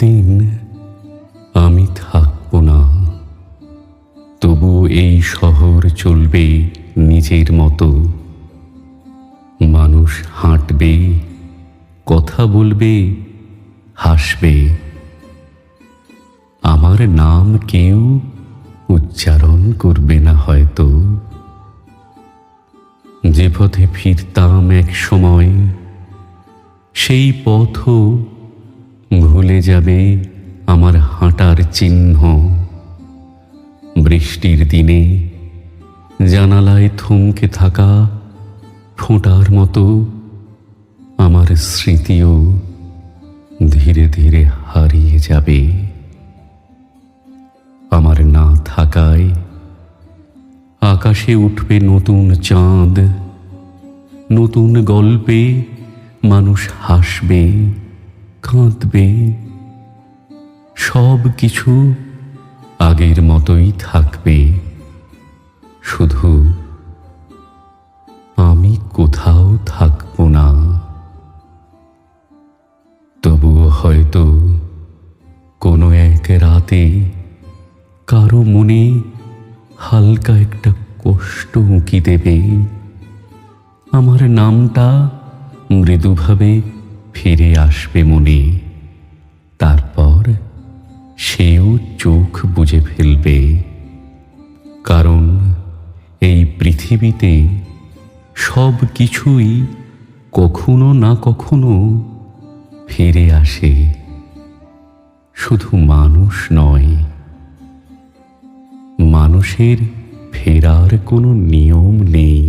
একদিন আমি থাকব না, তবু এই শহর চলবে নিজের মতো। মানুষ হাঁটবে, কথা বলবে, হাসবে। আমার নাম কেউ উচ্চারণ করবে না হয়তো। যে পথে ফিরতাম এক সময়, সেই পথও ভুলে যাবে আমার হাঁটার চিহ্ন। বৃষ্টির দিনে জানালায় থমকে থাকা ফোঁটার মতো আমার স্মৃতিও ধীরে ধীরে হারিয়ে যাবে। আমার না থাকায় আকাশে উঠবে নতুন চাঁদ, নতুন গল্পে মানুষ হাসবে, কাঁদবে। সব কিছু আগের মতোই থাকবে, শুধু আমি কোথাও থাকব না। তবুও হয়তো কোনো এক রাতে কারো মনে হালকা একটা কষ্ট উঁকি দেবে। আমার নামটা মৃদুভাবে ফিরে আসবে মনে। তারপর সেও চোখ বুজে ফেলবে, কারণ এই পৃথিবীতে সব কিছুই কখনো না কখনো ফিরে আসে, শুধু মানুষ নয়। মানুষের ফেরার কোনো নিয়ম নেই।